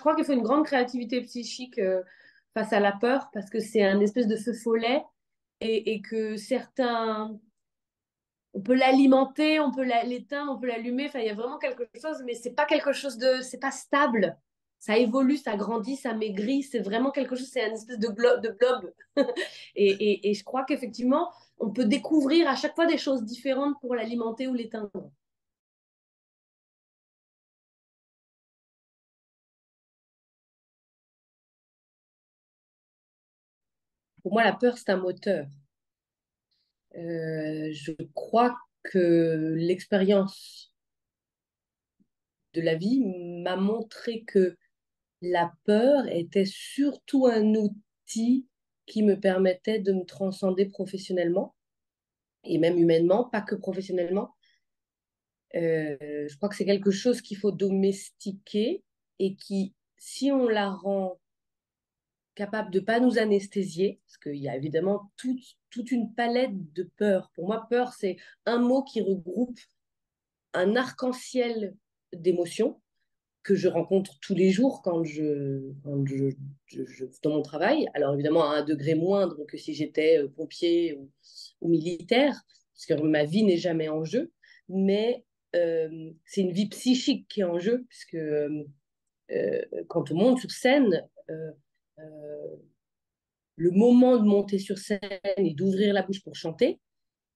crois qu'il faut une grande créativité psychique face à la peur parce que c'est un espèce de feu follet et que certains, on peut l'alimenter, on peut l'éteindre, on peut l'allumer. Enfin, il y a vraiment quelque chose, mais c'est pas quelque chose de, c'est pas stable. Ça évolue, ça grandit, ça maigrit. C'est vraiment quelque chose, c'est une espèce de blob. Et je crois qu'effectivement, on peut découvrir à chaque fois des choses différentes pour l'alimenter ou l'éteindre. Pour moi, la peur, c'est un moteur. Je crois que l'expérience de la vie m'a montré que la peur était surtout un outil qui me permettait de me transcender professionnellement et même humainement, pas que professionnellement. Je crois que c'est quelque chose qu'il faut domestiquer et qui, si on la rend capable de ne pas nous anesthésier, parce qu'il y a évidemment toute une palette de peurs. Pour moi, peur, c'est un mot qui regroupe un arc-en-ciel d'émotions que je rencontre tous les jours dans mon travail. Alors évidemment, à un degré moindre que si j'étais pompier ou militaire, parce que ma vie n'est jamais en jeu, mais c'est une vie psychique qui est en jeu, puisque quand on monte sur scène, euh, le moment de monter sur scène et d'ouvrir la bouche pour chanter,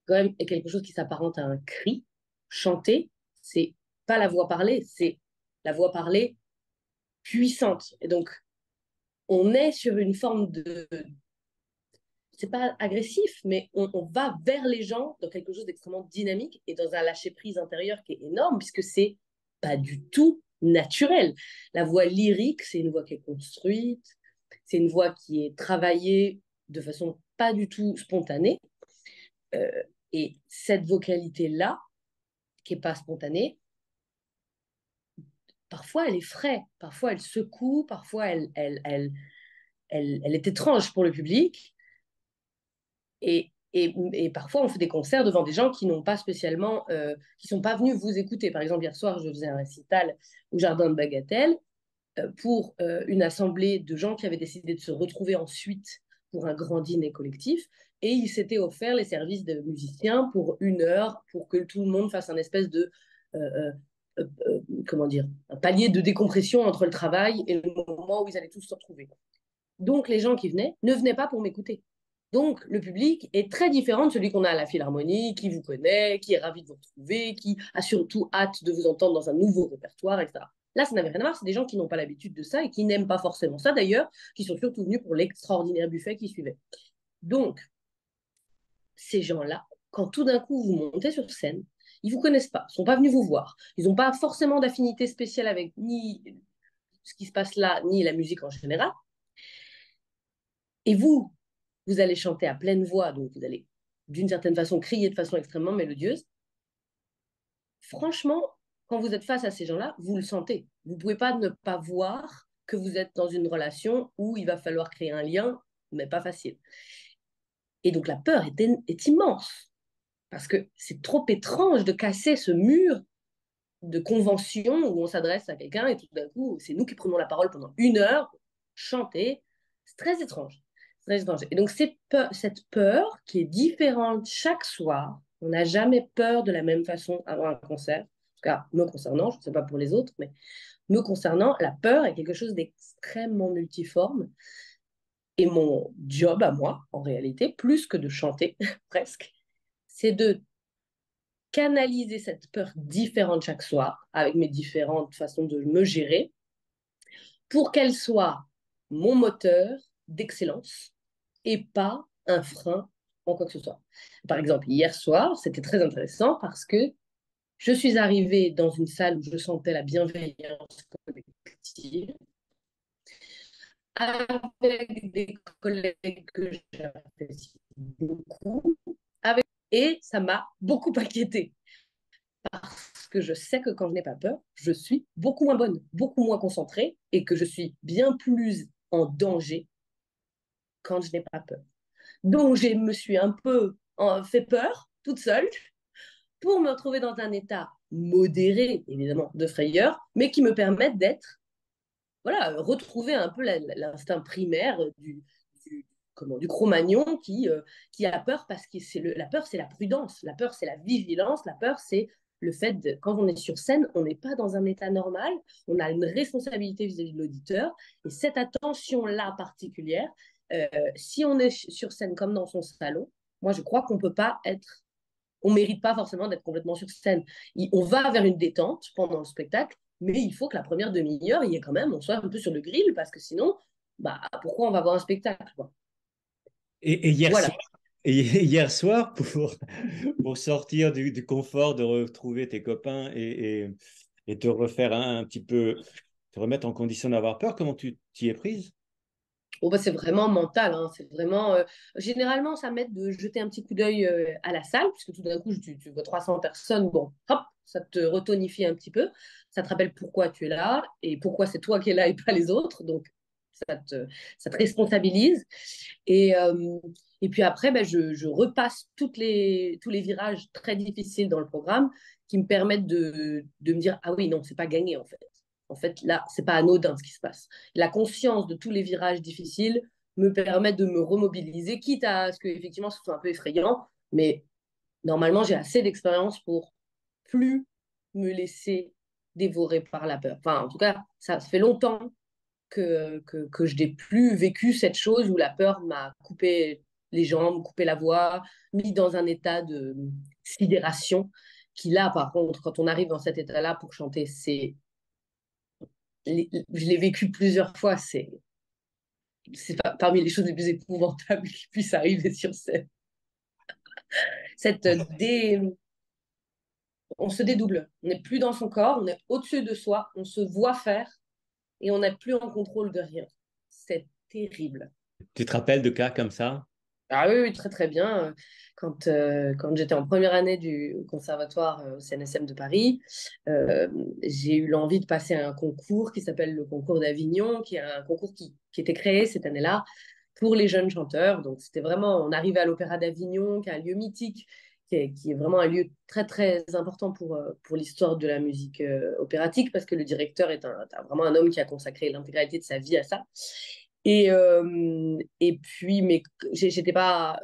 quand même, est quelque chose qui s'apparente à un cri. Chanter, c'est pas la voix parlée, c'est la voix parlée puissante. Et donc, on est sur une forme de, c'est pas agressif, mais on va vers les gens dans quelque chose d'extrêmement dynamique et dans un lâcher-prise intérieur qui est énorme, puisque c'est pas du tout naturel. La voix lyrique, c'est une voix qui est construite, c'est une voix qui est travaillée de façon pas du tout spontanée. Euh, et cette vocalité-là, qui est pas spontanée, parfois elle est fraîche, parfois elle secoue, parfois elle est étrange pour le public. Et parfois, on fait des concerts devant des gens qui n'ont pas spécialement, qui sont pas venus vous écouter. Par exemple, hier soir, je faisais un récital au Jardin de Bagatelle pour une assemblée de gens qui avaient décidé de se retrouver ensuite pour un grand dîner collectif. Et ils s'étaient offert les services de musiciens pour 1 heure pour que tout le monde fasse un espèce de, euh, comment dire, un palier de décompression entre le travail et le moment où ils allaient tous se retrouver. Donc, les gens qui venaient ne venaient pas pour m'écouter. Donc, le public est très différent de celui qu'on a à la Philharmonie, qui vous connaît, qui est ravi de vous retrouver, qui a surtout hâte de vous entendre dans un nouveau répertoire, etc. Là, ça n'avait rien à voir. C'est des gens qui n'ont pas l'habitude de ça et qui n'aiment pas forcément ça, d'ailleurs, qui sont surtout venus pour l'extraordinaire buffet qui suivait. Donc, ces gens-là, quand tout d'un coup vous montez sur scène, ils ne vous connaissent pas, ils ne sont pas venus vous voir, ils n'ont pas forcément d'affinité spéciale avec ni ce qui se passe là, ni la musique en général. Et vous allez chanter à pleine voix, donc vous allez d'une certaine façon crier de façon extrêmement mélodieuse. Franchement, quand vous êtes face à ces gens-là, vous le sentez. Vous ne pouvez pas ne pas voir que vous êtes dans une relation où il va falloir créer un lien, mais pas facile. Et donc la peur est immense, parce que c'est trop étrange de casser ce mur de convention où on s'adresse à quelqu'un et tout d'un coup, c'est nous qui prenons la parole pendant 1 heure, chanter. C'est très étrange. Très étrange. Et donc, cette peur qui est différente chaque soir, on n'a jamais peur de la même façon avant un concert. En tout cas, me concernant, je ne sais pas pour les autres, mais me concernant, la peur est quelque chose d'extrêmement multiforme. Et mon job à moi, en réalité, plus que de chanter, presque, c'est de canaliser cette peur différente chaque soir, avec mes différentes façons de me gérer, pour qu'elle soit mon moteur d'excellence et pas un frein en quoi que ce soit. Par exemple, hier soir, c'était très intéressant parce que je suis arrivée dans une salle où je sentais la bienveillance collective, avec des collègues que j'apprécie beaucoup, et ça m'a beaucoup inquiétée. Parce que je sais que quand je n'ai pas peur, je suis beaucoup moins bonne, beaucoup moins concentrée et que je suis bien plus en danger quand je n'ai pas peur. Donc, je me suis un peu fait peur toute seule pour me retrouver dans un état modéré, évidemment, de frayeur, mais qui me permette d'être voilà, retrouver un peu l'instinct primaire du, du Cro-Magnon qui a peur parce que la peur, c'est la prudence, la peur, c'est la vigilance, la peur, c'est le fait de, quand on est sur scène, on n'est pas dans un état normal, on a une responsabilité vis-à-vis de l'auditeur, et cette attention-là particulière, si on est sur scène comme dans son salon, moi, je crois qu'on peut pas être on mérite pas forcément d'être complètement sur scène. On va vers une détente pendant le spectacle, mais il faut que la première demi-heure, il y ait quand même, on soit un peu sur le grill, parce que sinon, bah, pourquoi on va voir un spectacle, quoi. Et hier Voilà. soir, hier soir pour sortir du confort, de retrouver tes copains et te refaire un petit peu, te remettre en condition d'avoir peur, comment tu t'y es prise? Bon, bah, c'est vraiment mental, hein, c'est vraiment. Généralement, ça m'aide de jeter un petit coup d'œil à la salle, puisque tout d'un coup, tu vois 300 personnes, bon, hop, ça te retonifie un petit peu. Ça te rappelle pourquoi tu es là et pourquoi c'est toi qui es là et pas les autres. Donc, ça te, ça te responsabilise. Et, euh, et puis après, ben, je repasse tous les virages très difficiles dans le programme qui me permettent de me dire, ah oui, non, c'est pas gagné en fait. En fait, là, c'est pas anodin ce qui se passe. La conscience de tous les virages difficiles me permet de me remobiliser, quitte à ce que effectivement ce soit un peu effrayant, mais normalement, j'ai assez d'expérience pour plus me laisser dévorer par la peur. Enfin, en tout cas, ça fait longtemps que je n'ai plus vécu cette chose où la peur m'a coupé les jambes, coupé la voix, mis dans un état de sidération, qui là, par contre, quand on arrive dans cet état-là pour chanter, je l'ai vécu plusieurs fois, c'est parmi les choses les plus épouvantables qui puissent arriver sur scène. Cette dé... On se dédouble, on n'est plus dans son corps, on est au-dessus de soi, on se voit faire et on n'est plus en contrôle de rien. C'est terrible. Tu te rappelles de cas comme ça? Ah oui, oui, très très bien. Quand j'étais en première année du conservatoire au CNSM de Paris, euh, j'ai eu l'envie de passer à un concours qui s'appelle le concours d'Avignon, qui est un concours qui était créé cette année-là pour les jeunes chanteurs. Donc c'était vraiment, on arrivait à l'Opéra d'Avignon, qui est un lieu mythique, qui est vraiment un lieu très très important pour l'histoire de la musique opératique, parce que le directeur est vraiment un homme qui a consacré l'intégralité de sa vie à ça. Et puis, mais j'étais pas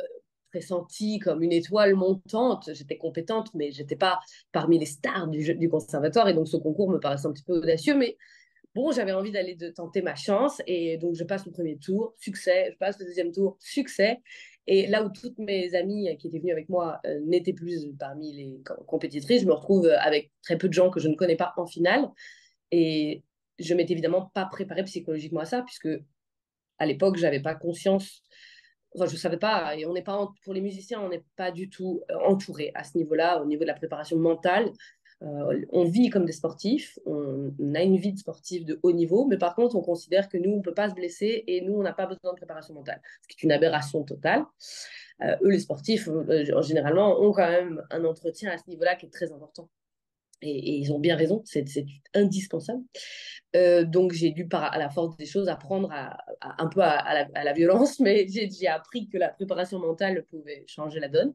pressentie comme une étoile montante. J'étais compétente, mais j'étais pas parmi les stars du conservatoire. Et donc, ce concours me paraissait un petit peu audacieux. Mais bon, j'avais envie de tenter ma chance. Et donc, je passe le premier tour, succès. Je passe le deuxième tour, succès. Et là où toutes mes amies qui étaient venues avec moi n'étaient plus parmi les compétitrices, je me retrouve avec très peu de gens que je ne connais pas en finale. Et je m'étais évidemment pas préparée psychologiquement à ça, puisque à l'époque, j'avais pas conscience. Enfin, je savais pas. Et on n'est pas pour les musiciens, on n'est pas du tout entouré à ce niveau-là, au niveau de la préparation mentale. On vit comme des sportifs, on a une vie de sportif de haut niveau, mais par contre, on considère que nous, on peut pas se blesser et nous, on n'a pas besoin de préparation mentale, ce qui est une aberration totale. Eux, les sportifs, généralement, ont quand même un entretien à ce niveau-là qui est très important. Et ils ont bien raison, c'est indispensable. Donc j'ai dû, à la force des choses, apprendre un peu à la violence, mais j'ai appris que la préparation mentale pouvait changer la donne.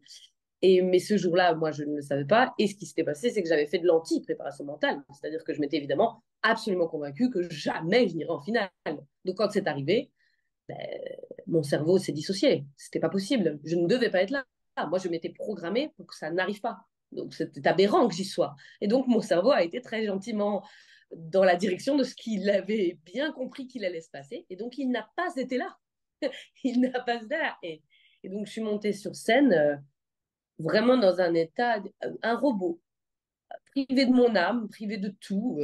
Mais ce jour-là, moi, je ne le savais pas. Et ce qui s'était passé, c'est que j'avais fait de l'anti-préparation mentale. C'est-à-dire que je m'étais évidemment absolument convaincue que jamais je n'irais en finale. Donc quand c'est arrivé, ben, mon cerveau s'est dissocié. C'était pas possible. Je ne devais pas être là. Moi, je m'étais programmée pour que ça n'arrive pas. Donc, c'était aberrant que j'y sois. Et donc, mon cerveau a été très gentiment dans la direction de ce qu'il avait bien compris qu'il allait se passer. Et donc, il n'a pas été là. Il n'a pas été là. Et donc, je suis montée sur scène vraiment dans un état, un robot, privé de mon âme, privé de tout,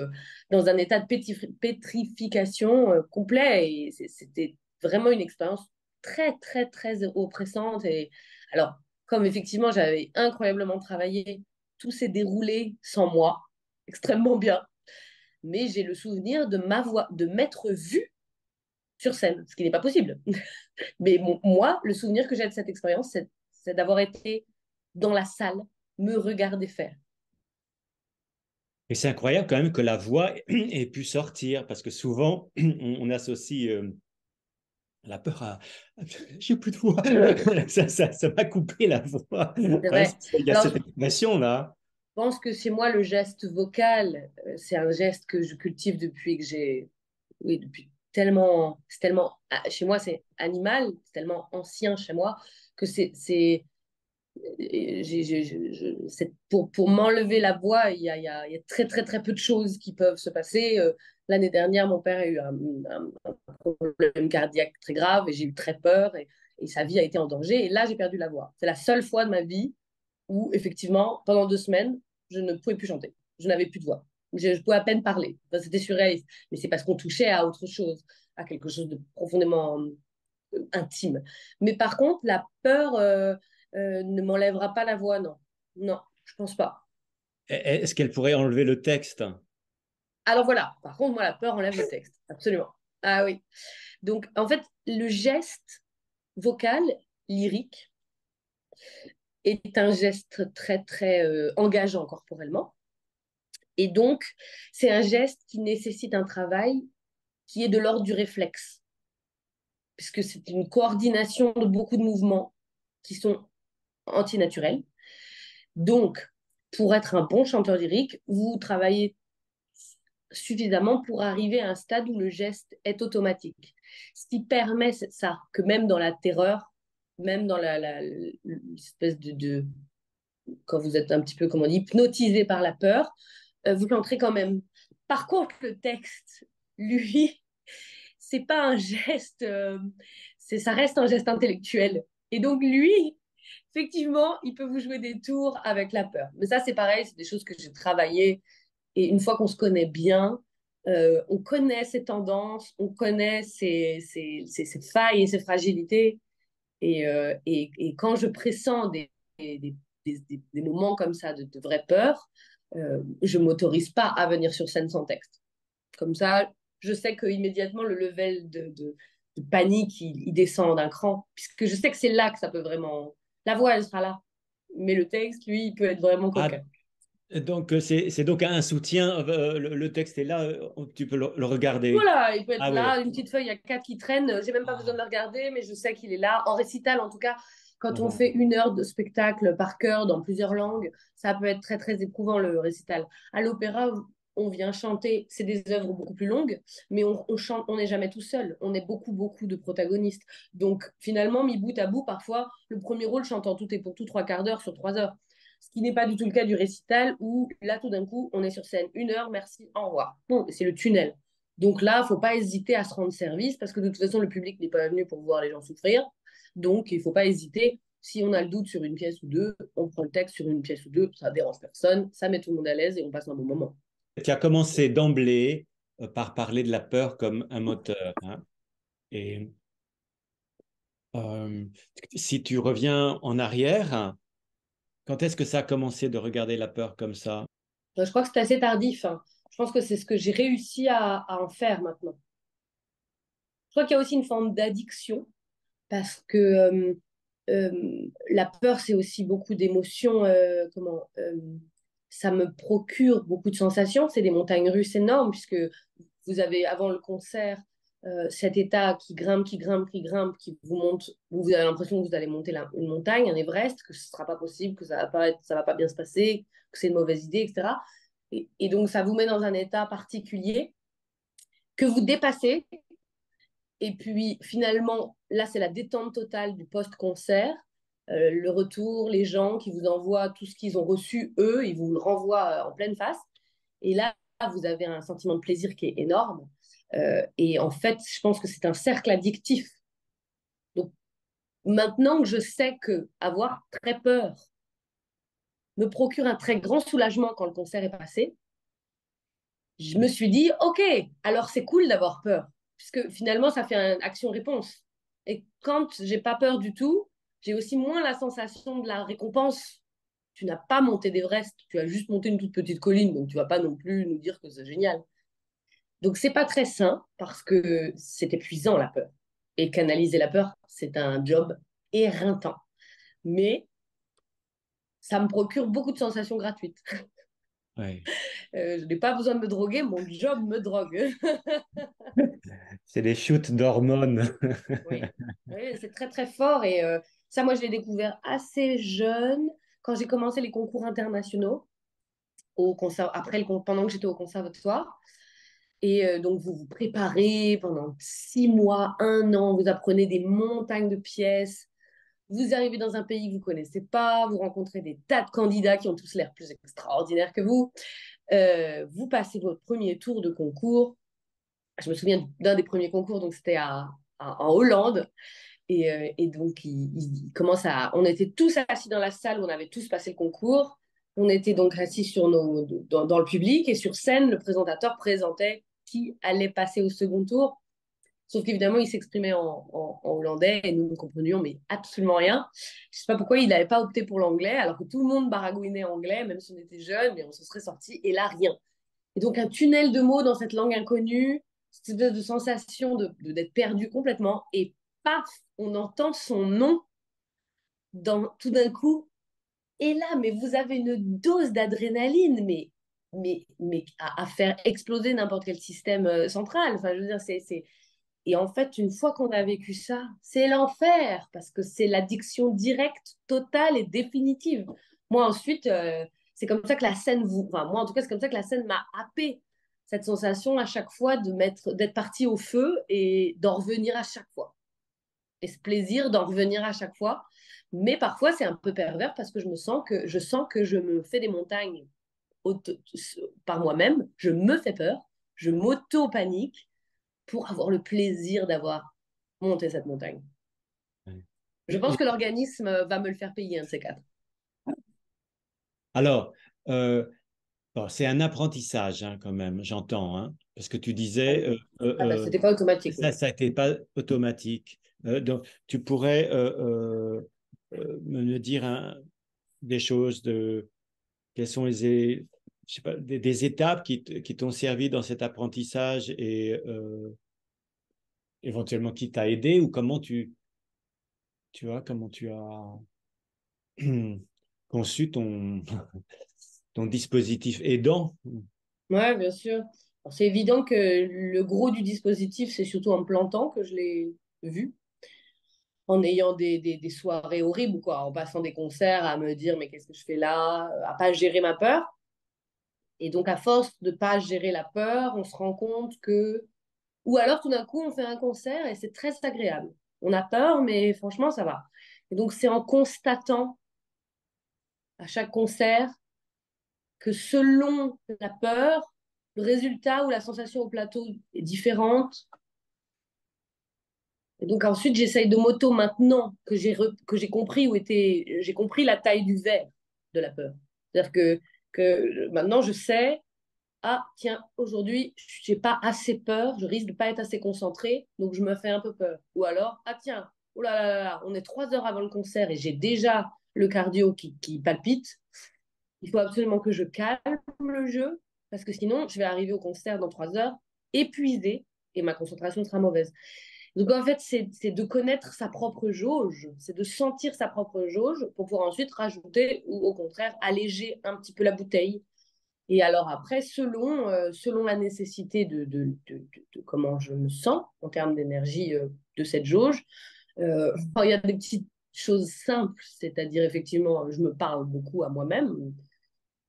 dans un état de pétrification complet. Et c'était vraiment une expérience très, très, très oppressante. Et alors, comme effectivement, j'avais incroyablement travaillé, tout s'est déroulé sans moi, extrêmement bien. Mais j'ai le souvenir de ma voix, de m'être vue sur scène, ce qui n'est pas possible. Mais moi, le souvenir que j'ai de cette expérience, c'est d'avoir été dans la salle, me regarder faire. Et c'est incroyable quand même que la voix ait pu sortir, parce que souvent, on associe la peur à... J'ai plus de voix. Ça m'a coupé la voix. C'est Hein, vrai. il y a Alors, cette expression-là. pense que chez moi, le geste vocal, c'est un geste que je cultive depuis que j'ai oui, depuis tellement, c'est tellement, chez moi, c'est animal, c'est tellement ancien chez moi que pour m'enlever la voix, il y a très, très, très peu de choses qui peuvent se passer. L'année dernière, mon père a eu un problème cardiaque très grave et j'ai eu très peur et sa vie a été en danger. Et là, j'ai perdu la voix. C'est la seule fois de ma vie où, effectivement, pendant 2 semaines, je ne pouvais plus chanter. Je n'avais plus de voix. Je pouvais à peine parler. Enfin, c'était surréaliste. Mais c'est parce qu'on touchait à autre chose, à quelque chose de profondément intime. Mais par contre, la peur ne m'enlèvera pas la voix, non. Non, je pense pas. Est-ce qu'elle pourrait enlever le texte? Alors voilà, par contre, moi, la peur enlève le texte. Absolument. Ah oui. Donc, en fait, le geste vocal, lyrique, est un geste très, très engageant corporellement. Et donc, c'est un geste qui nécessite un travail qui est de l'ordre du réflexe, puisque c'est une coordination de beaucoup de mouvements qui sont antinaturels. Donc, pour être un bon chanteur lyrique, vous travaillez suffisamment pour arriver à un stade où le geste est automatique. Ce qui permet ça, que même dans la terreur, même dans l'espèce quand vous êtes un petit peu, comme on dit, hypnotisé par la peur, vous l'entrez quand même. Par contre, le texte, lui, c'est pas un geste, ça reste un geste intellectuel. Et donc, lui, effectivement, il peut vous jouer des tours avec la peur. Mais ça, c'est pareil, c'est des choses que j'ai travaillées. Et une fois qu'on se connaît bien, on connaît ses tendances, on connaît ses failles et ses fragilités. Et quand je pressens des moments comme ça de vraie peur, je m'autorise pas à venir sur scène sans texte. Comme ça, je sais que immédiatement le level de panique, il descend d'un cran, puisque je sais que c'est là que ça peut vraiment... La voix, elle sera là. Mais le texte, lui, il peut être vraiment Ah, coquin. donc c'est donc un soutien, le texte est là, tu peux le regarder. Voilà, il peut être Ah oui. là, une petite feuille à 4 qui traîne. J'ai même pas besoin de Ah, le regarder, mais je sais qu'il est là. En récital, en tout cas, quand on fait ah, 1 heure de spectacle par chœur dans plusieurs langues, ça peut être très, très éprouvant, le récital. À l'opéra, on vient chanter, c'est des œuvres beaucoup plus longues, mais on chante, on n'est jamais tout seul. On est beaucoup, beaucoup de protagonistes. Donc, finalement, mis bout à bout, parfois, le premier rôle chantant tout et pour tout 3 quarts d'heure sur 3 heures. Ce qui n'est pas du tout le cas du récital où là, tout d'un coup, on est sur scène 1 heure, merci, au revoir. Bon, c'est le tunnel. Donc là, il ne faut pas hésiter à se rendre service parce que de toute façon, le public n'est pas venu pour voir les gens souffrir. Donc, il ne faut pas hésiter. Si on a le doute sur une pièce ou deux, on prend le texte sur une pièce ou deux, ça ne dérange personne, ça met tout le monde à l'aise et on passe un bon moment. tu as commencé d'emblée par parler de la peur comme un moteur, hein. Et euh, si tu reviens en arrière, quand est-ce que ça a commencé de regarder la peur comme ça? Je crois que c'est assez tardif, hein. Je pense que c'est ce que j'ai réussi à en faire maintenant. Je crois qu'il y a aussi une forme d'addiction parce que la peur, c'est aussi beaucoup d'émotions. Ça me procure beaucoup de sensations. C'est des montagnes russes énormes puisque vous avez avant le concert cet état qui grimpe, qui grimpe, qui grimpe, qui vous monte. Vous avez l'impression que vous allez monter une montagne, un Everest, que ce ne sera pas possible, que ça va pas bien se passer, que c'est une mauvaise idée, etc. Et donc ça vous met dans un état particulier que vous dépassez et puis finalement, là, c'est la détente totale du post-concert. Le retour, les gens qui vous envoient tout ce qu'ils ont reçu, eux, ils vous le renvoient en pleine face. Et là, vous avez un sentiment de plaisir qui est énorme. Et en fait, je pense que c'est un cercle addictif. Donc maintenant que je sais que avoir très peur me procure un très grand soulagement quand le concert est passé, je me suis dit, OK, alors c'est cool d'avoir peur, puisque finalement, ça fait une action-réponse. Et quand j'ai pas peur du tout, j'ai aussi moins la sensation de la récompense. Tu n'as pas monté d'Everest, tu as juste monté une toute petite colline, donc tu vas pas non plus nous dire que c'est génial. Donc c'est pas très sain parce que c'est épuisant la peur. Et canaliser la peur, c'est un job éreintant. Mais ça me procure beaucoup de sensations gratuites. Ouais. Je n'ai pas besoin de me droguer, mon job me drogue. C'est des shoots d'hormones. Oui, oui, c'est très très fort et ça, moi, je l'ai découvert assez jeune quand j'ai commencé les concours internationaux pendant que j'étais au conservatoire. Et donc, vous vous préparez pendant 6 mois, 1 an, vous apprenez des montagnes de pièces. Vous arrivez dans un pays que vous ne connaissez pas, vous rencontrez des tas de candidats qui ont tous l'air plus extraordinaires que vous. Vous passez votre premier tour de concours. Je me souviens d'un des premiers concours, donc c'était en Hollande. Et donc, il commence à. On était tous assis dans la salle où on avait tous passé le concours. On était donc assis dans le public et sur scène, le présentateur présentait qui allait passer au second tour. Sauf qu'évidemment, il s'exprimait en hollandais et nous ne comprenions mais absolument rien. Je ne sais pas pourquoi il n'avait pas opté pour l'anglais, alors que tout le monde baragouinait anglais, même si on était jeunes, mais on se serait sorti. Et là, rien. Et donc, un tunnel de mots dans cette langue inconnue, cette espèce de sensation d'être perdu complètement. Et paf, on entend son nom tout d'un coup. Et là, mais vous avez une dose d'adrénaline, mais à faire exploser n'importe quel système central. Enfin, je veux dire, Et en fait, une fois qu'on a vécu ça, c'est l'enfer, parce que c'est l'addiction directe, totale et définitive. Moi, ensuite, c'est comme ça que la scène vous. Enfin, moi, en tout cas, c'est comme ça que la scène m'a happé. Cette sensation à chaque fois d'être parti au feu et d'en revenir à chaque fois. Et ce plaisir d'en revenir à chaque fois. Mais parfois, c'est un peu pervers parce que je sens que je me fais des montagnes par moi-même. Je me fais peur. Je m'auto-panique pour avoir le plaisir d'avoir monté cette montagne. Je pense Et que l'organisme va me le faire payer, un de ces quatre. alors, euh, bon, c'est un apprentissage hein, quand même, j'entends, hein, parce que tu disais, Ah bah, c'était pas automatique. Oui. ça n'était pas automatique. Donc, tu pourrais me dire des choses quelles sont je sais pas, des étapes qui t'ont servi dans cet apprentissage et éventuellement qui t'a aidé ou tu vois, comment tu as conçu ton dispositif aidant. Ouais, bien sûr. C'est évident que le gros du dispositif, c'est surtout en plantant que je l'ai vu, en ayant des soirées horribles, quoi, en passant des concerts à me dire, mais qu'est-ce que je fais là, à pas gérer ma peur. Et donc, à force de pas gérer la peur, on se rend compte que. Ou alors, tout d'un coup, on fait un concert et c'est très agréable. On a peur, mais franchement, ça va. Et donc, c'est en constatant à chaque concert que selon la peur, le résultat ou la sensation au plateau est différente. Et donc ensuite, j'essaye de m'auto maintenant que j'ai compris j'ai compris la taille du verre de la peur. C'est-à-dire que maintenant je sais, ah tiens, aujourd'hui, j'ai pas assez peur, je risque de pas être assez concentré, donc je me fais un peu peur. Ou alors, ah tiens, oh là, on est 3 heures avant le concert et j'ai déjà le cardio qui palpite. Il faut absolument que je calme le jeu parce que sinon, je vais arriver au concert dans 3 heures épuisée et ma concentration sera mauvaise. Donc, en fait, c'est de connaître sa propre jauge, c'est de sentir sa propre jauge pour pouvoir ensuite rajouter ou au contraire alléger un petit peu la bouteille. Et alors après, selon la nécessité de comment je me sens en termes d'énergie de cette jauge, il y a des petites choses simples, c'est-à-dire effectivement, je me parle beaucoup à moi-même,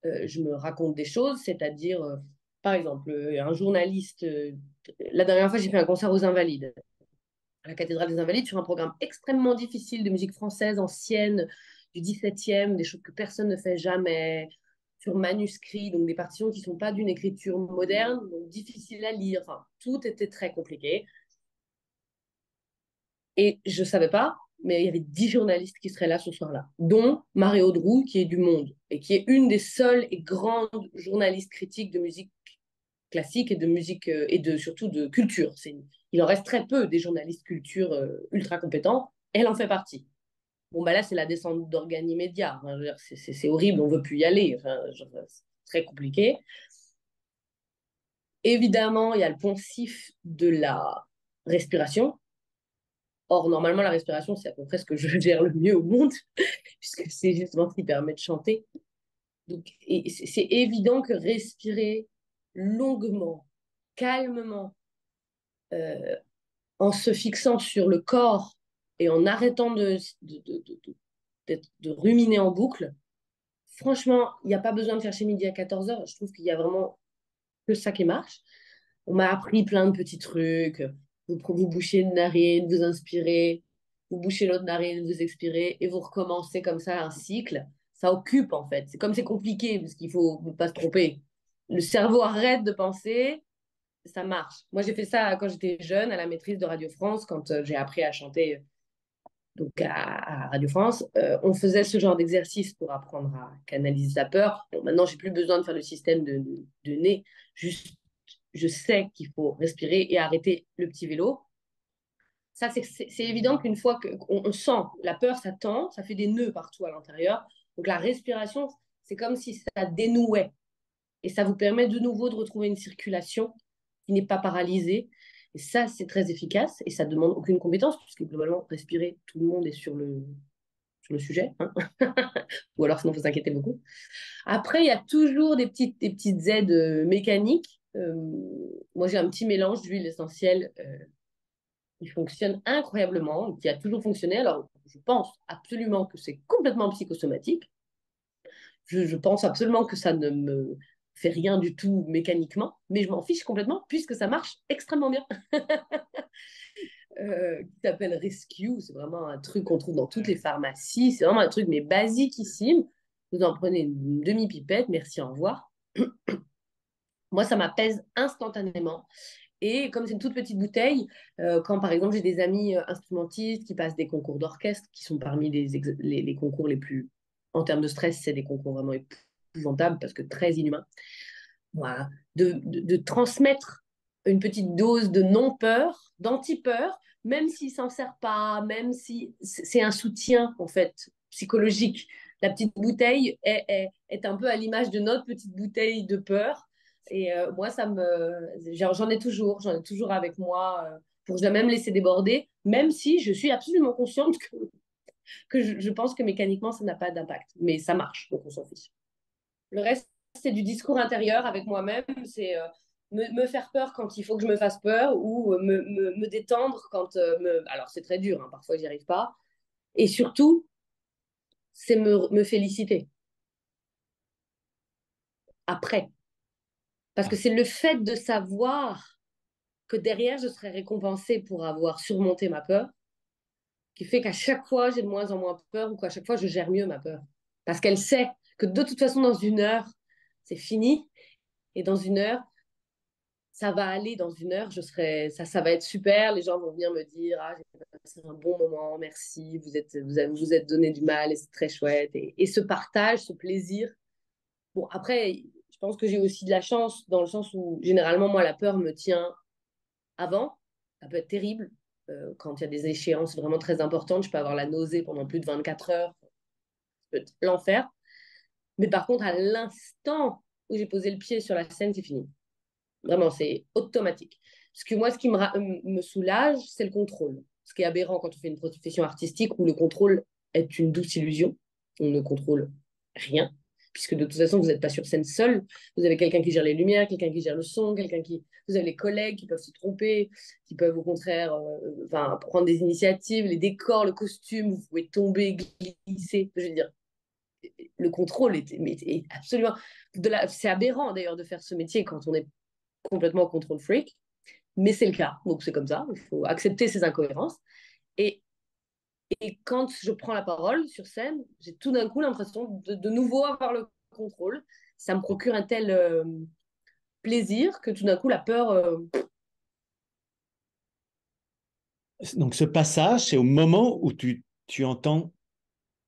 je me raconte des choses, c'est-à-dire, par exemple, un journaliste, la dernière fois, j'ai fait un concert aux Invalides, à la cathédrale des Invalides, sur un programme extrêmement difficile de musique française ancienne, du 17e, des choses que personne ne fait jamais, sur manuscrit, donc des partitions qui ne sont pas d'une écriture moderne, donc difficiles à lire, enfin, tout était très compliqué. Et je ne savais pas, mais il y avait 10 journalistes qui seraient là ce soir-là, dont Marie Audroux, qui est du Monde, et qui est une des seules et grandes journalistes critiques de musique classique et de musique et surtout de culture. Il en reste très peu des journalistes culture ultra compétents. Elle en fait partie. Bon, bah là, c'est la descente d'organes immédiats. Enfin, c'est horrible, on ne veut plus y aller. Enfin, c'est très compliqué. Évidemment, il y a le poncif de la respiration. Or, normalement, la respiration, c'est à peu près ce que je gère le mieux au monde, puisque c'est justement ce qui permet de chanter. Donc, c'est évident que respirer longuement, calmement, euh, en se fixant sur le corps et en arrêtant de ruminer en boucle, franchement, il n'y a pas besoin de faire chez midi à 14 heures. Je trouve qu'il y a vraiment que ça qui marche. On m'a appris plein de petits trucs. Vous bouchez une narine, vous inspirez, vous bouchez l'autre narine, vous expirez, et vous recommencez comme ça un cycle. Ça occupe en fait. C'est comme c'est compliqué, parce qu'il faut pas se tromper. Le cerveau arrête de penser, ça marche. Moi, j'ai fait ça quand j'étais jeune à la maîtrise de Radio France, quand j'ai appris à chanter donc à Radio France. On faisait ce genre d'exercice pour apprendre à canaliser sa peur. Bon, maintenant, j'ai plus besoin de faire le système de nez. Juste, je sais qu'il faut respirer et arrêter le petit vélo. Ça, c'est évident qu'une fois qu'on sent la peur, ça tend, ça fait des nœuds partout à l'intérieur. Donc la respiration, c'est comme si ça dénouait. Et ça vous permet de nouveau de retrouver une circulation qui n'est pas paralysée. Et ça, c'est très efficace et ça ne demande aucune compétence, puisque globalement, respirer, tout le monde est sur le sujet. Hein. Ou alors, sinon, vous inquiétez beaucoup. Après, il y a toujours des petites aides mécaniques. Moi, j'ai un petit mélange d'huile essentielle qui fonctionne incroyablement, qui a toujours fonctionné. Alors, je pense absolument que c'est complètement psychosomatique. Je pense absolument que ça ne me fait rien du tout mécaniquement, mais je m'en fiche complètement puisque ça marche extrêmement bien. Qui s'appelle Rescue, c'est vraiment un truc qu'on trouve dans toutes les pharmacies, c'est vraiment un truc mais basiquissime. Vous en prenez une demi-pipette, merci, au revoir. Moi, ça m'apaise instantanément. Et comme c'est une toute petite bouteille, quand par exemple j'ai des amis instrumentistes qui passent des concours d'orchestre, qui sont parmi les concours les plus, en termes de stress, c'est des concours vraiment épouvantables parce que très inhumains. Voilà. De transmettre une petite dose de non-peur, d'anti-peur, même s'il s'en sert pas, même si c'est un soutien en fait psychologique. La petite bouteille est un peu à l'image de notre petite bouteille de peur. Et moi, j'en ai toujours avec moi pour jamais me laisser déborder, même si je suis absolument consciente que je pense que mécaniquement, ça n'a pas d'impact. Mais ça marche, donc on s'en fiche. Le reste, c'est du discours intérieur avec moi-même. C'est me faire peur quand il faut que je me fasse peur ou me détendre quand. Alors, c'est très dur, hein, parfois, j'y arrive pas. Et surtout, c'est me féliciter après. Parce que Ah, c'est le fait de savoir que derrière, je serai récompensée pour avoir surmonté ma peur qui fait qu'à chaque fois, j'ai de moins en moins peur ou qu'à chaque fois, je gère mieux ma peur. Parce qu'elle sait que de toute façon, dans une heure, c'est fini. Et dans une heure, ça va aller dans une heure, ça va être super. Les gens vont venir me dire, ah, j'ai passé un bon moment, merci, vous êtes donné du mal et c'est très chouette. Et ce partage, ce plaisir. Bon, après, je pense que j'ai aussi de la chance dans le sens où généralement, moi, la peur me tient avant. Ça peut être terrible. Quand il y a des échéances vraiment très importantes, je peux avoir la nausée pendant plus de 24 heures. Ça peut être l'enfer. Mais par contre, à l'instant où j'ai posé le pied sur la scène, c'est fini. Vraiment, c'est automatique. Parce que moi, ce qui me soulage, c'est le contrôle. Ce qui est aberrant quand on fait une profession artistique où le contrôle est une douce illusion. On ne contrôle rien, puisque de toute façon, vous n'êtes pas sur scène seul. Vous avez quelqu'un qui gère les lumières, quelqu'un qui gère le son, quelqu'un qui... Vous avez les collègues qui peuvent se tromper, qui peuvent au contraire enfin, prendre des initiatives, les décors, le costume, vous pouvez tomber, glisser. Je veux dire, le contrôle est absolument... C'est aberrant d'ailleurs de faire ce métier quand on est complètement contrôle freak, mais c'est le cas. Donc c'est comme ça, il faut accepter ces incohérences. Et, et quand je prends la parole sur scène, j'ai tout d'un coup l'impression de nouveau avoir le contrôle. Ça me procure un tel plaisir que tout d'un coup la peur... donc ce passage, c'est au moment où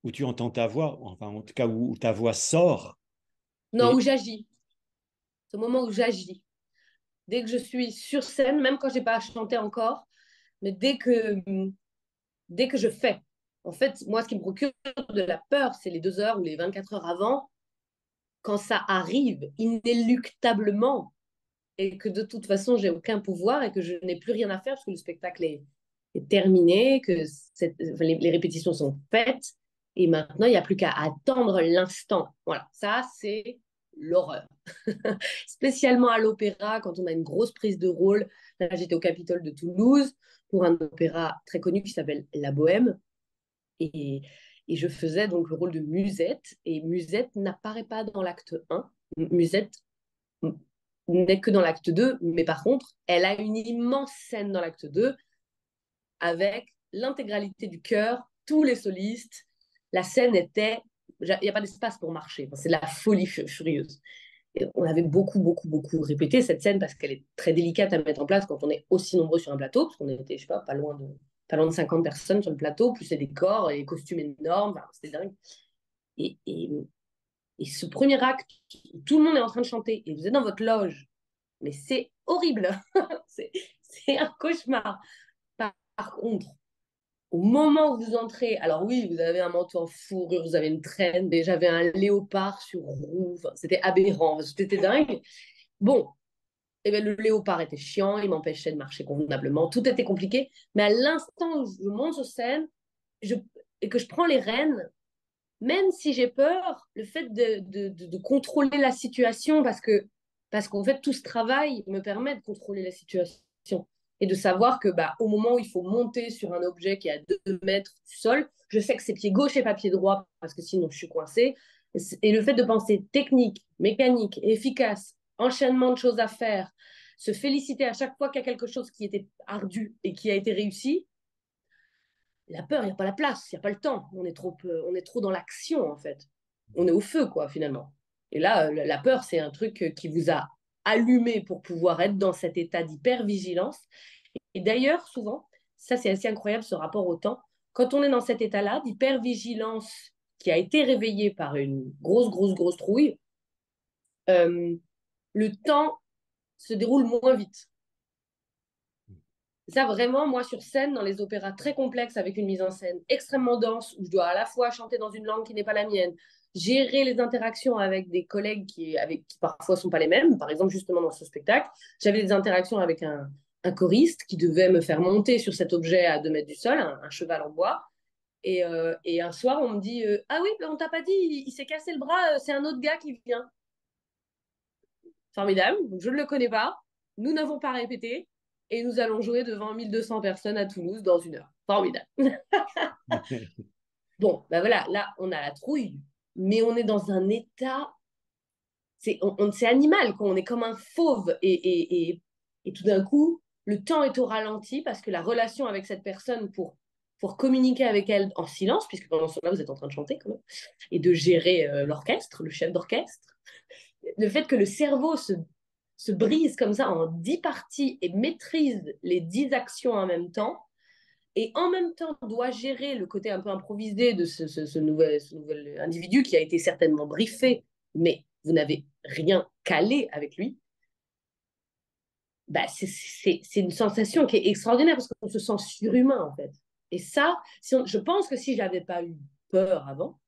où tu entends ta voix, enfin en tout cas où ta voix sort. Non, Et où j'agis. C'est au moment où j'agis. Dès que je suis sur scène, même quand je n'ai pas chanté encore, mais dès que je fais. En fait, moi, ce qui me procure de la peur, c'est les 2 heures ou les 24 heures avant, quand ça arrive inéluctablement et que de toute façon, j'ai aucun pouvoir et que je n'ai plus rien à faire parce que le spectacle est terminé, que les répétitions sont faites et maintenant, il n'y a plus qu'à attendre l'instant. Voilà, ça, c'est l'horreur. Spécialement à l'opéra, quand on a une grosse prise de rôle. Là, j'étais au Capitole de Toulouse pour un opéra très connu qui s'appelle La Bohème. Et, et je faisais donc le rôle de Musette. Et Musette n'apparaît pas dans l'acte 1. Musette n'est que dans l'acte 2, mais par contre, elle a une immense scène dans l'acte 2 avec l'intégralité du chœur, tous les solistes. La scène était... Il n'y a pas d'espace pour marcher. C'est de la folie furieuse. Et on avait beaucoup, beaucoup, beaucoup répété cette scène parce qu'elle est très délicate à mettre en place quand on est aussi nombreux sur un plateau, parce qu'on était, je sais pas loin de 50 personnes sur le plateau, plus les décors, les costumes énormes, enfin, c'était dingue. Et, et, et ce premier acte, tout le monde est en train de chanter, et vous êtes dans votre loge, mais c'est horrible. c'est un cauchemar. Par contre, au moment où vous entrez, alors oui, vous avez un manteau en fourrure, vous avez une traîne, mais j'avais un léopard sur roue, enfin, c'était aberrant, c'était dingue. Bon, eh bien, le léopard était chiant, il m'empêchait de marcher convenablement, tout était compliqué, mais à l'instant où je monte sur scène et que je prends les rênes, même si j'ai peur, le fait de contrôler la situation, parce qu'en fait, tout ce travail me permet de contrôler la situation et de savoir que au moment où il faut monter sur un objet qui est à 2 mètres du sol, je sais que c'est pied gauche et pas pied droit, parce que sinon je suis coincée. Et le fait de penser technique, mécanique, efficace, enchaînement de choses à faire, se féliciter à chaque fois qu'il y a quelque chose qui était ardu et qui a été réussi, la peur, il n'y a pas la place, il n'y a pas le temps. On est trop dans l'action, en fait. On est au feu, quoi, finalement. Et là, la peur, c'est un truc qui vous a allumé pour pouvoir être dans cet état d'hypervigilance. Et d'ailleurs, souvent, ça, c'est assez incroyable, ce rapport au temps. Quand on est dans cet état-là, d'hypervigilance qui a été réveillé par une grosse, grosse, grosse trouille, euh, le temps se déroule moins vite. Ça, vraiment, moi, sur scène, dans les opéras très complexes, avec une mise en scène extrêmement dense, où je dois à la fois chanter dans une langue qui n'est pas la mienne, gérer les interactions avec des collègues qui parfois ne sont pas les mêmes. Par exemple, justement, dans ce spectacle, j'avais des interactions avec un choriste qui devait me faire monter sur cet objet à 2 mètres du sol, un cheval en bois. Et un soir, on me dit ah oui, on t'a pas dit, il s'est cassé le bras, c'est un autre gars qui vient. Formidable, je ne le connais pas, nous n'avons pas répété, et nous allons jouer devant 1200 personnes à Toulouse dans 1 heure. Formidable. Bon, ben voilà, là, on a la trouille, mais on est dans un état, c'est animal, quoi. On est comme un fauve, et tout d'un coup, le temps est au ralenti parce que la relation avec cette personne pour communiquer avec elle en silence, puisque pendant ce temps-là, vous êtes en train de chanter quand même, et de gérer l'orchestre, le chef d'orchestre, le fait que le cerveau se brise comme ça en 10 parties et maîtrise les 10 actions en même temps, et en même temps doit gérer le côté un peu improvisé de ce nouvel individu qui a été certainement briefé, mais vous n'avez rien calé avec lui, c'est une sensation qui est extraordinaire parce qu'on se sent surhumain en fait. Et ça, je pense que si je n'avais pas eu peur avant,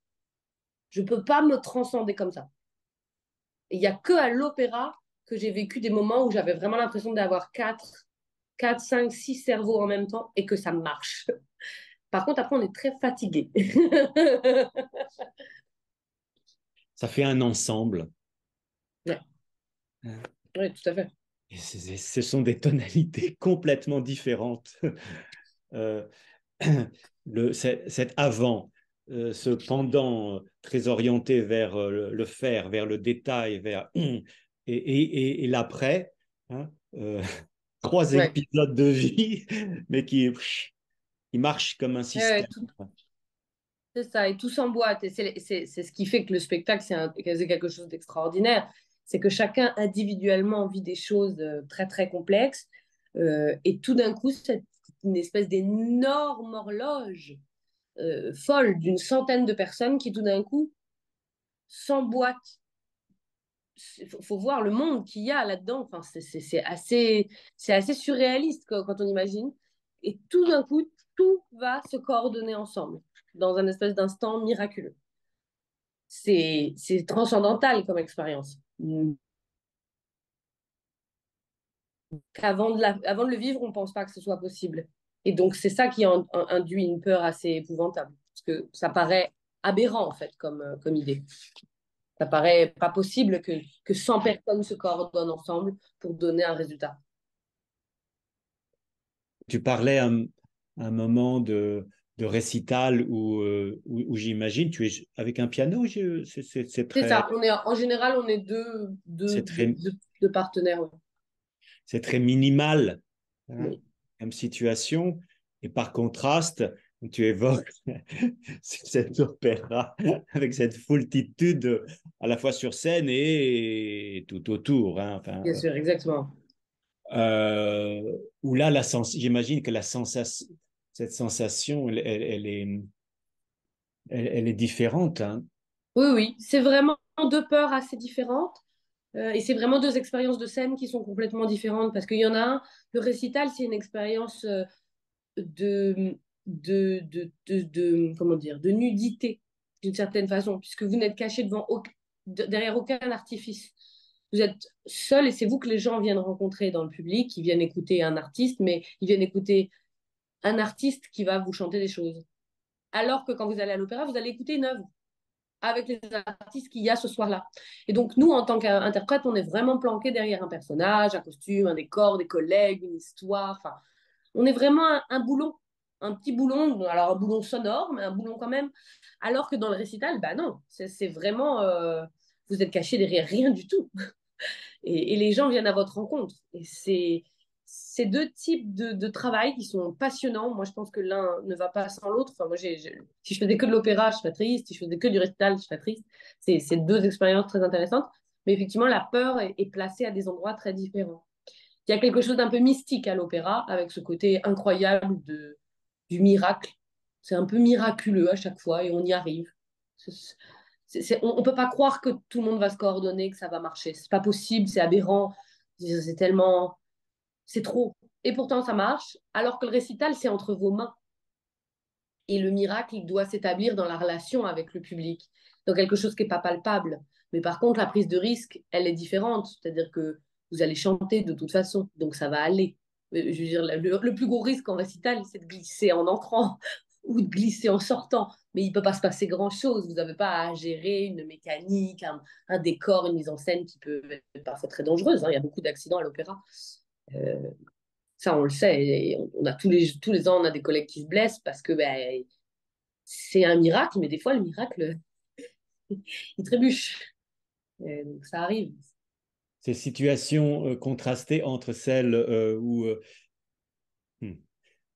je ne peux pas me transcender comme ça. Il n'y a que à l'opéra que j'ai vécu des moments où j'avais vraiment l'impression d'avoir 4, 5, 6 cerveaux en même temps et que ça marche. Par contre, après, on est très fatigué. Ça fait un ensemble. Ouais. Oui, tout à fait. Et ce sont des tonalités complètement différentes. Euh, cet avant, ce pendant très orienté vers le faire, vers le détail, et l'après, hein, 3 épisodes de vie, mais qui marchent comme un Ouais, système. c'est ça, et tout s'emboîte. Et c'est ce qui fait que le spectacle, c'est quelque chose d'extraordinaire. C'est que chacun individuellement vit des choses très, très complexes. Et tout d'un coup, c'est une espèce d'énorme horloge folle d'une centaine de personnes qui tout d'un coup s'emboîtent. Faut voir le monde qu'il y a là-dedans. Enfin, c'est assez surréaliste quand on imagine. Et tout d'un coup, tout va se coordonner ensemble dans un espèce d'instant miraculeux. C'est transcendantal comme expérience. Avant de le vivre, on ne pense pas que ce soit possible. Et donc, c'est ça qui induit une peur assez épouvantable. Parce que ça paraît aberrant, en fait, comme idée. Ça paraît pas possible que 100 personnes se coordonnent ensemble pour donner un résultat. Tu parlais un moment de récital où j'imagine tu es avec un piano, c'est C'est très, ça. En général, on est c'est très, deux partenaires. Ouais. c'est très minimal, hein, Oui, comme situation. Et par contraste, tu évoques cet opéra avec cette foultitude à la fois sur scène et tout autour. Hein, enfin, bien sûr, exactement. où là, j'imagine que cette sensation, elle est différente. Hein. Oui, oui. C'est vraiment deux peurs assez différentes. Et c'est vraiment deux expériences de scène qui sont complètement différentes parce qu'il y en a un, le récital, c'est une expérience de, comment dire, de nudité d'une certaine façon, puisque vous n'êtes caché derrière aucun artifice. Vous êtes seul et c'est vous que les gens viennent rencontrer dans le public, ils viennent écouter un artiste, mais ils viennent écouter un artiste qui va vous chanter des choses. Alors que quand vous allez à l'opéra, vous allez écouter une œuvre avec les artistes qu'il y a ce soir-là. Et donc, nous, en tant qu'interprète, on est vraiment planqué derrière un personnage, un costume, un décor, des collègues, une histoire. Enfin, on est vraiment un boulon, un petit boulon, alors un boulon sonore, mais un boulon quand même. Alors que dans le récital, bah non, c'est vraiment, vous êtes caché derrière rien du tout. Et les gens viennent à votre rencontre. Et c'est deux types de travail qui sont passionnants. Moi, je pense que l'un ne va pas sans l'autre. Enfin, moi, si je faisais que de l'opéra, je serais triste. Si je faisais que du récital, je serais triste. C'est deux expériences très intéressantes. Mais effectivement, la peur est placée à des endroits très différents. Il y a quelque chose d'un peu mystique à l'opéra, avec ce côté incroyable du miracle. C'est un peu miraculeux à chaque fois et on y arrive. On ne peut pas croire que tout le monde va se coordonner, que ça va marcher. C'est pas possible, c'est aberrant. C'est tellement. C'est trop. Et pourtant, ça marche. Alors que le récital, c'est entre vos mains. Et le miracle, il doit s'établir dans la relation avec le public, dans quelque chose qui n'est pas palpable. Mais par contre, la prise de risque, elle est différente. C'est-à-dire que vous allez chanter de toute façon, donc ça va aller. Je veux dire, le plus gros risque en récital, c'est de glisser en entrant ou de glisser en sortant. Mais il ne peut pas se passer grand-chose. Vous n'avez pas à gérer une mécanique, un décor, une mise en scène qui peut être parfois très dangereuse. Hein. Il y a beaucoup d'accidents à l'opéra. Euh, Ça, on le sait. Et on a tous les ans, on a des collègues qui se blessent parce que ben, c'est un miracle, mais des fois, le miracle, il trébuche. Et donc, ça arrive. Ces situations contrastées entre celles où, hmm,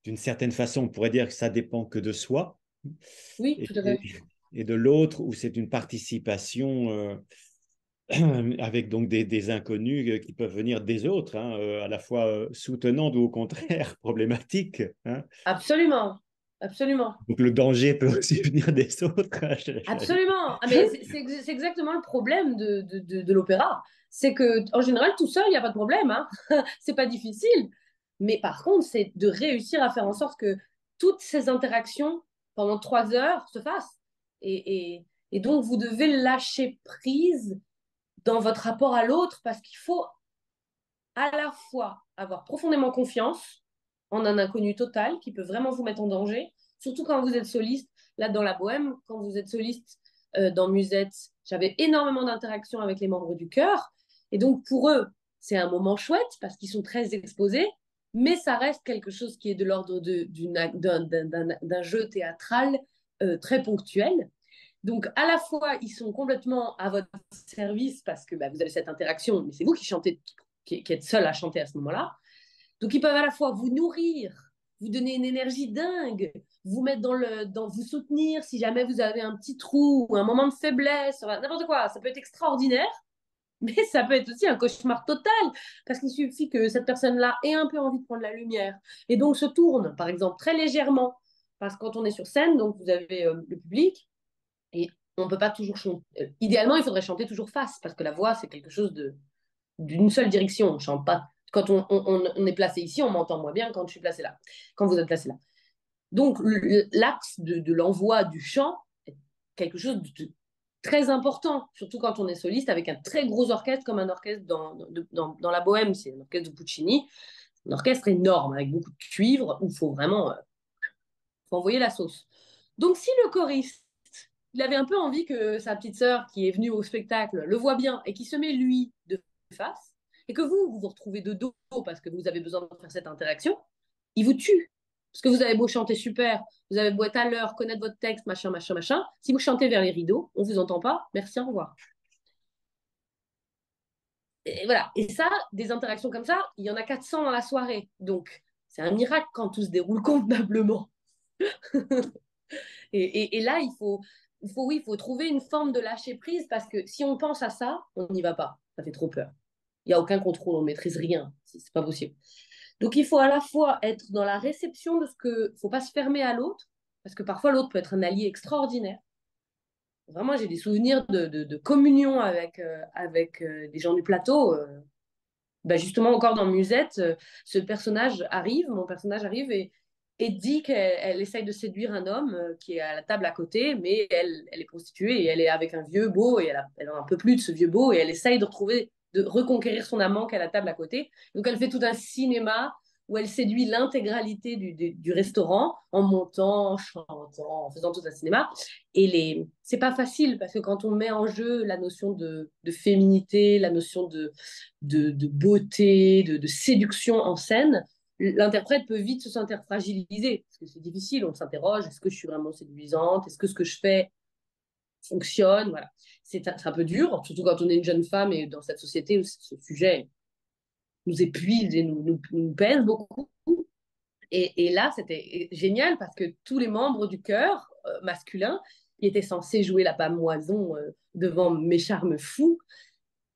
d'une certaine façon, on pourrait dire que ça dépend que de soi, Oui, et, tout à fait. et de l'autre où c'est une participation avec donc des inconnus qui peuvent venir des autres, hein, à la fois soutenantes ou au contraire problématiques. Hein. Absolument. Absolument. Donc le danger peut aussi venir des autres. Hein, Absolument. Ah, mais c'est exactement le problème de l'opéra. C'est que en général, tout seul, il n'y a pas de problème. Hein. C'est pas difficile. Mais par contre, c'est de réussir à faire en sorte que toutes ces interactions pendant 3 heures se fassent. Et donc, vous devez lâcher prise dans votre rapport à l'autre parce qu'il faut à la fois avoir profondément confiance en un inconnu total qui peut vraiment vous mettre en danger, surtout quand vous êtes soliste. Là, dans la bohème, quand vous êtes soliste dans Musette, j'avais énormément d'interactions avec les membres du chœur. Et donc, pour eux, c'est un moment chouette parce qu'ils sont très exposés, mais ça reste quelque chose qui est de l'ordre d'un jeu théâtral très ponctuel. Donc, à la fois, ils sont complètement à votre service parce que bah, vous avez cette interaction, mais c'est vous qui chantez, qui êtes seul à chanter à ce moment-là. Donc, ils peuvent à la fois vous nourrir, vous donner une énergie dingue, vous mettre vous soutenir si jamais vous avez un petit trou ou un moment de faiblesse, n'importe quoi. Ça peut être extraordinaire, mais ça peut être aussi un cauchemar total parce qu'il suffit que cette personne-là ait un peu envie de prendre la lumière et donc se tourne, par exemple, très légèrement. Parce que quand on est sur scène, donc vous avez le public et on ne peut pas toujours chanter. Idéalement, il faudrait chanter toujours face parce que la voix, c'est quelque chose d'une seule direction. On chante pas. Quand on est placé ici, on m'entend moins bien quand je suis placé là, quand vous êtes placé là. Donc, l'axe de l'envoi du chant est quelque chose de très important, surtout quand on est soliste avec un très gros orchestre comme un orchestre dans la Bohème, c'est un orchestre de Puccini, un orchestre énorme avec beaucoup de cuivre où il faut vraiment faut envoyer la sauce. Donc, si le choriste, il avait un peu envie que sa petite sœur qui est venue au spectacle le voit bien et qui se met lui de face, et que vous vous retrouvez de dos parce que vous avez besoin de faire cette interaction, il vous tue. Parce que vous avez beau chanter super, vous avez beau être à l'heure, connaître votre texte, machin, machin, machin. Si vous chantez vers les rideaux, on vous entend pas. Merci, au revoir. Et voilà. Et ça, des interactions comme ça, il y en a 400 dans la soirée. Donc, c'est un miracle quand tout se déroule convenablement. Et là, oui, il faut trouver une forme de lâcher prise parce que si on pense à ça, on n'y va pas. Ça fait trop peur. Il n'y a aucun contrôle, on ne maîtrise rien. C'est pas possible. Donc, il faut à la fois être dans la réception de ce que. Il ne faut pas se fermer à l'autre, parce que parfois l'autre peut être un allié extraordinaire. Vraiment, j'ai des souvenirs de communion avec des gens du plateau. Ben justement, encore dans Musette, mon personnage arrive et dit qu'elle essaye de séduire un homme qui est à la table à côté, mais elle est prostituée et elle est avec un vieux beau et elle en a un peu plus de ce vieux beau et elle essaye de reconquérir son amant qui est à la table à côté. Donc elle fait tout un cinéma où elle séduit l'intégralité du restaurant en montant, en chantant, en faisant tout un cinéma. C'est pas facile parce que quand on met en jeu la notion de féminité, la notion de beauté, de séduction en scène, l'interprète peut vite se sentir fragilisé parce que c'est difficile. On s'interroge, est-ce que je suis vraiment séduisante? Est-ce que ce que je fais fonctionne? Voilà. C'est un peu dur, surtout quand on est une jeune femme et dans cette société où ce sujet nous épuise et nous pèse beaucoup. Et là, c'était génial parce que tous les membres du chœur masculin qui étaient censés jouer la pamoison devant mes charmes fous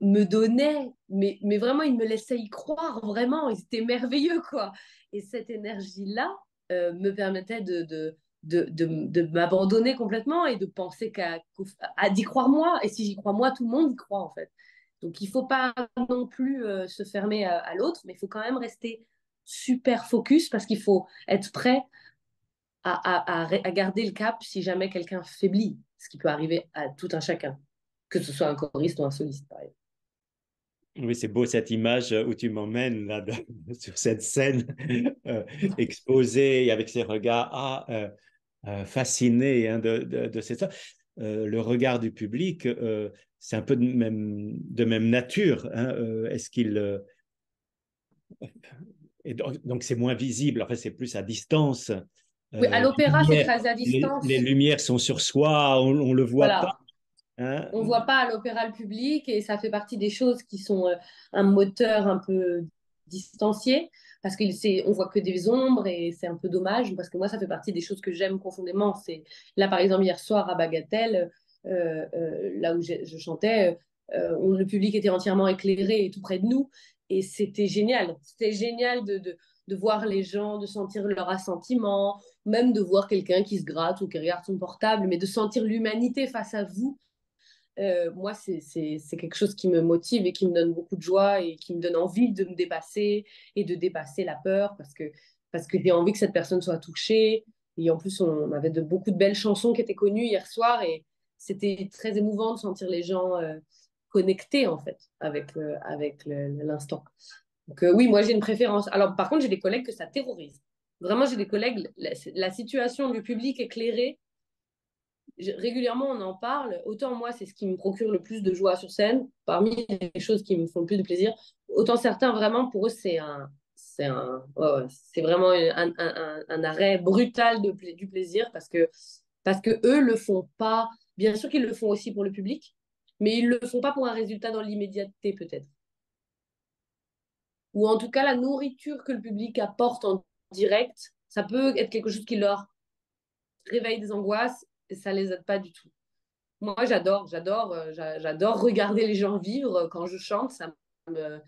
me donnaient, mais vraiment, ils me laissaient y croire, vraiment, ils étaient merveilleux, quoi. Et cette énergie-là me permettait de m'abandonner complètement et de penser à d'y croire moi. Et si j'y crois moi, tout le monde y croit, en fait. Donc, il ne faut pas non plus se fermer à l'autre, mais il faut quand même rester super focus parce qu'il faut être prêt à garder le cap si jamais quelqu'un faiblit, ce qui peut arriver à tout un chacun, que ce soit un choriste ou un soliste, par exemple. Oui, c'est beau cette image où tu m'emmènes là sur cette scène exposée avec ces regards fascinés hein, de cette le regard du public, c'est un peu de même nature. Hein, est-ce qu'il et donc c'est moins visible. En fait, c'est plus à distance. Oui, à Les l'opéra, c'est lumières, très à les distance. lumières sont sur soi, on le voit pas. Voilà. Hein. On ne voit pas à l'opéra le public et ça fait partie des choses qui sont un moteur un peu distancié parce on voit que des ombres et c'est un peu dommage parce que moi, ça fait partie des choses que j'aime profondément. Là, par exemple, hier soir à Bagatelle, là où je chantais, le public était entièrement éclairé et tout près de nous et c'était génial. C'était génial de voir les gens, de sentir leur assentiment, même de voir quelqu'un qui se gratte ou qui regarde son portable, mais de sentir l'humanité face à vous moi, c'est quelque chose qui me motive et qui me donne beaucoup de joie et qui me donne envie de me dépasser et de dépasser la peur parce que j'ai envie que cette personne soit touchée. Et en plus, on avait beaucoup de belles chansons qui étaient connues hier soir et c'était très émouvant de sentir les gens connectés en fait avec l'instant. Donc oui, moi j'ai une préférence. Alors par contre, j'ai des collègues que ça terrorise. Vraiment, j'ai des collègues, la situation du public éclairé régulièrement on en parle. Autant moi, c'est ce qui me procure le plus de joie sur scène, parmi les choses qui me font le plus de plaisir. Autant certains, vraiment, pour eux, c'est vraiment un arrêt brutal du plaisir parce que eux le font pas. Bien sûr qu'ils le font aussi pour le public, mais ils le font pas pour un résultat dans l'immédiateté peut-être. Ou en tout cas, la nourriture que le public apporte en direct, ça peut être quelque chose qui leur réveille des angoisses et ça les aide pas du tout. Moi, j'adore regarder les gens vivre quand je chante. Me,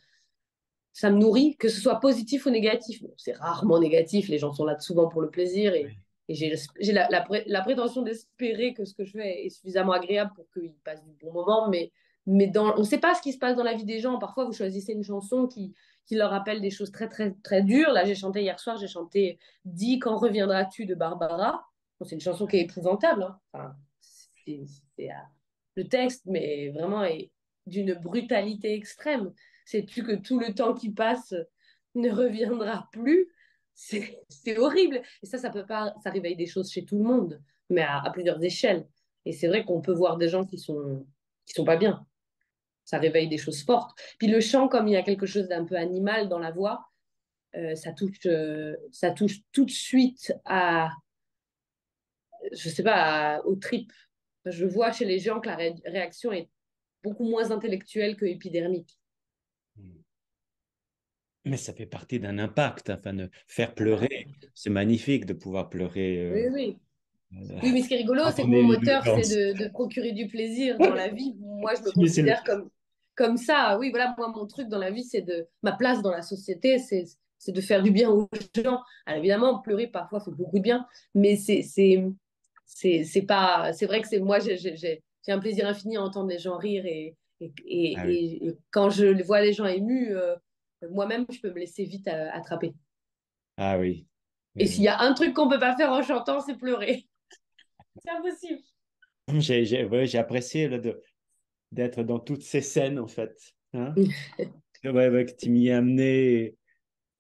ça me nourrit, que ce soit positif ou négatif. Bon, c'est rarement négatif, les gens sont là souvent pour le plaisir et j'ai la prétention d'espérer que ce que je fais est suffisamment agréable pour qu'ils passent du bon moment, mais on ne sait pas ce qui se passe dans la vie des gens. Parfois, vous choisissez une chanson qui leur rappelle des choses très, très, très dures. Là, j'ai chanté hier soir, j'ai chanté Dis quand reviendras-tu de Barbara. Bon, c'est une chanson qui est épouvantable. Hein. Enfin, c'est, c'est, le texte, mais vraiment est d'une brutalité extrême. Sais-tu que tout le temps qui passe ne reviendra plus? C'est horrible. Et ça peut pas, ça réveille des choses chez tout le monde, mais à plusieurs échelles. Et c'est vrai qu'on peut voir des gens qui sont pas bien. Ça réveille des choses fortes. Puis le chant, comme il y a quelque chose d'un peu animal dans la voix, ça touche tout de suite à, je sais pas, aux tripes. Je vois chez les gens que la réaction est beaucoup moins intellectuelle que épidermique. Mais ça fait partie d'un impact. Enfin, de faire Ah bah, pleurer, c'est magnifique de pouvoir pleurer. oui, oui. Euh, Oui, mais ce qui est rigolo, quand c'est que on mon est moteur, c'est l'urgence. de procurer du plaisir dans la vie. Moi, je me Mais c'est considère comme ça. Oui, voilà, moi, mon truc dans la vie, c'est de ma place dans la société, c'est de faire du bien aux gens. Alors, évidemment, pleurer parfois fait beaucoup de bien, mais c'est pas. C'est vrai que c'est moi, j'ai un plaisir infini à entendre les gens rire Ah oui. et quand je vois les gens émus, moi-même, je peux me laisser vite attraper. Ah oui. Et Oui, s'il y a un truc qu'on peut pas faire en chantant, c'est pleurer. C'est impossible. oui. Ouais, j'ai apprécié là, d'être dans toutes ces scènes, en fait. Hein? Ouais, ouais, que tu m'y as amené.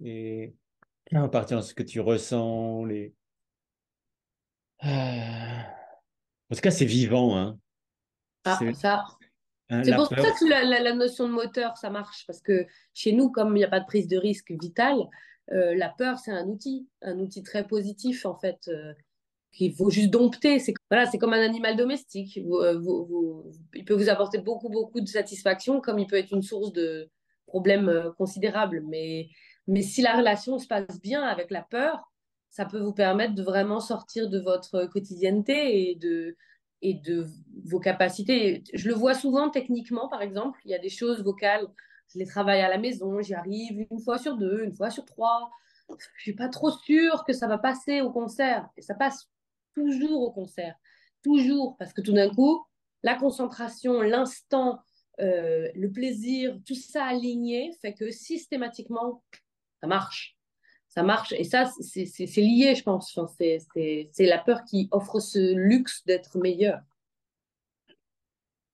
Et à partir de ce que tu ressens. En tout cas, c'est vivant. Hein? Ah, C'est, ça. hein, C'est la pour ça peur. que la notion de moteur, ça marche. Parce que chez nous, comme il n'y a pas de prise de risque vitale, la peur, c'est un outil très positif, en fait, qu'il faut juste dompter. Voilà, c'est comme un animal domestique. Il peut vous apporter beaucoup, beaucoup de satisfaction, comme il peut être une source de problèmes considérables. Mais si la relation se passe bien avec la peur, ça peut vous permettre de vraiment sortir de votre quotidienneté et de vos capacités. Je le vois souvent techniquement, par exemple. Il y a des choses vocales, je les travaille à la maison, j'y arrive une fois sur deux, une fois sur trois. Je suis pas trop sûre que ça va passer au concert. Et ça passe toujours au concert. Toujours. Parce que tout d'un coup, la concentration, l'instant, le plaisir, tout ça aligné fait que systématiquement, ça marche. Ça marche. Et ça, c'est lié, je pense. Enfin, c'est la peur qui offre ce luxe d'être meilleur.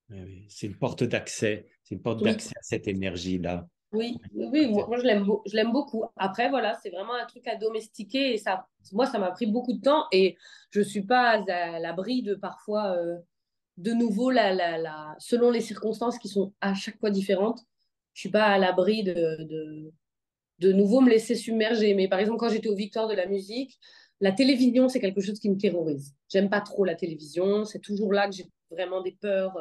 Oui, oui. C'est une porte d'accès. C'est une porte Oui, d'accès à cette énergie-là. oui, oui, moi, je l'aime beaucoup. Après, voilà, c'est vraiment un truc à domestiquer et ça, moi, ça m'a pris beaucoup de temps et je suis pas à l'abri de parfois, de nouveau, selon les circonstances qui sont à chaque fois différentes, je suis pas à l'abri de nouveau me laisser submerger. Mais par exemple, quand j'étais aux Victoires de la musique, la télévision, c'est quelque chose qui me terrorise. J'aime pas trop la télévision. C'est toujours là que j'ai vraiment des peurs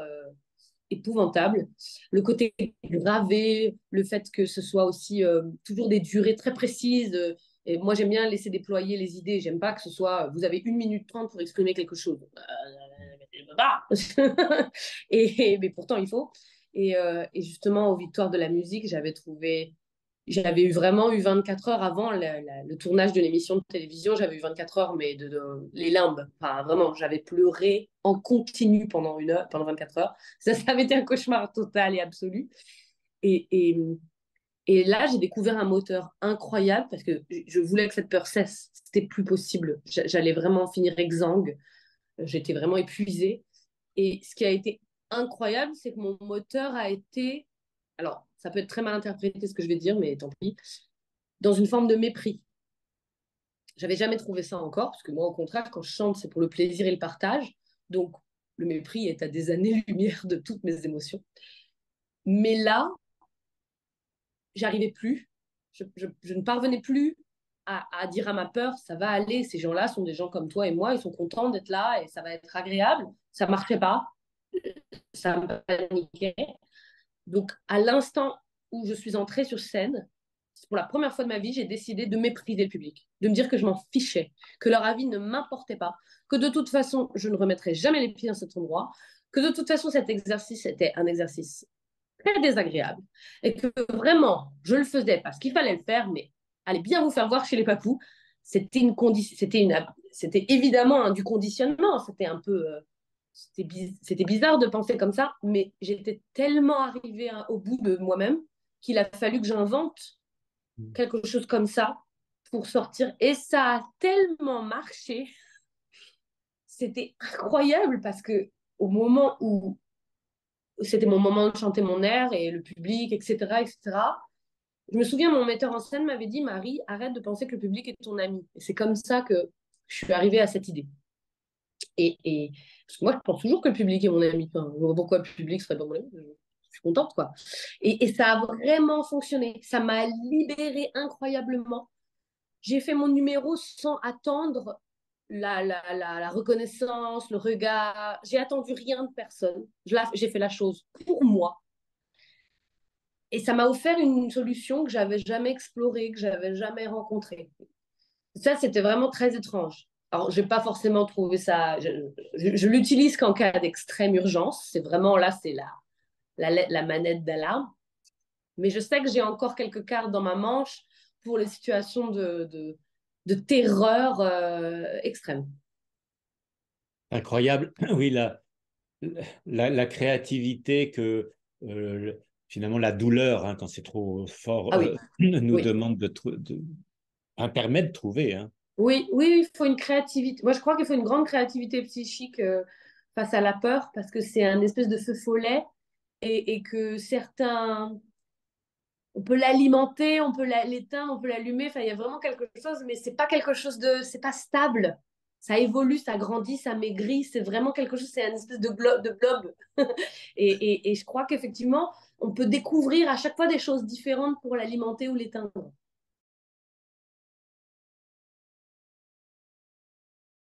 épouvantables. Le côté gravé, le fait que ce soit aussi toujours des durées très précises. Et moi, j'aime bien laisser déployer les idées. J'aime pas que ce soit, vous avez 1 minute 30 pour exprimer quelque chose. Mais pourtant, il faut. Et justement, aux Victoires de la musique, j'avais vraiment eu 24 heures avant le tournage de l'émission de télévision, j'avais eu 24 heures, mais les limbes. Enfin, vraiment, j'avais pleuré en continu pendant 1 heure, pendant 24 heures. Ça avait été un cauchemar total et absolu. Et, et, et là, j'ai découvert un moteur incroyable parce que je voulais que cette peur cesse. C'était plus possible. J'allais vraiment finir exsangue. J'étais vraiment épuisée. Et ce qui a été incroyable, c'est que mon moteur a été, alors ça peut être très mal interprété ce que je vais dire, mais tant pis, dans une forme de mépris. J'avais jamais trouvé ça encore, parce que moi, au contraire, quand je chante, c'est pour le plaisir et le partage. Donc, le mépris est à des années-lumière de toutes mes émotions. Mais là, j'arrivais plus. Je ne parvenais plus à dire à ma peur, ça va aller, ces gens-là sont des gens comme toi et moi, ils sont contents d'être là et ça va être agréable. Ça marchait pas, ça me paniquait. Donc, à l'instant où je suis entrée sur scène, pour la première fois de ma vie, j'ai décidé de mépriser le public, de me dire que je m'en fichais, que leur avis ne m'importait pas, que de toute façon, je ne remettrais jamais les pieds dans cet endroit, que de toute façon, cet exercice était un exercice très désagréable et que vraiment, je le faisais parce qu'il fallait le faire, mais allez bien vous faire voir chez les papous, c'était une condition, c'était évidemment du conditionnement, c'était un peu, c'était bizarre de penser comme ça, mais j'étais tellement arrivée au bout de moi-même qu'il a fallu que j'invente quelque chose comme ça pour sortir. Et ça a tellement marché. C'était incroyable parce que au moment où c'était mon moment de chanter mon air et le public, etc., etc., je me souviens, mon metteur en scène m'avait dit, Marie, arrête de penser que le public est ton ami. Et c'est comme ça que je suis arrivée à cette idée. Parce que moi, je pense toujours que le public est mon ami. Enfin, pourquoi le public serait pas mon ami? suis contente, quoi. Et ça a vraiment fonctionné. Ça m'a libérée incroyablement. J'ai fait mon numéro sans attendre la reconnaissance, le regard. J'ai attendu rien de personne. J'ai fait la chose pour moi. Et ça m'a offert une solution que j'avais jamais explorée, que j'avais jamais rencontrée. Ça, c'était vraiment très étrange. Alors, je n'ai pas forcément trouvé ça. Je l'utilise qu'en cas d'extrême urgence. C'est vraiment là, c'est la manette d'alarme. Mais je sais que j'ai encore quelques cartes dans ma manche pour les situations de terreur extrême. Incroyable. Oui, la créativité que finalement la douleur, hein, quand c'est trop fort, Ah oui, nous oui. demande permet de trouver. Hein. Oui, oui, il faut une créativité. Moi, je crois qu'il faut une grande créativité psychique face à la peur parce que c'est un espèce de feu follet et que certains, on peut l'alimenter, on peut l'éteindre, on peut l'allumer. Enfin, il y a vraiment quelque chose, mais c'est pas quelque chose c'est pas stable. Ça évolue, ça grandit, ça maigrit. C'est vraiment quelque chose, c'est une espèce de blob. Et je crois qu'effectivement, on peut découvrir à chaque fois des choses différentes pour l'alimenter ou l'éteindre.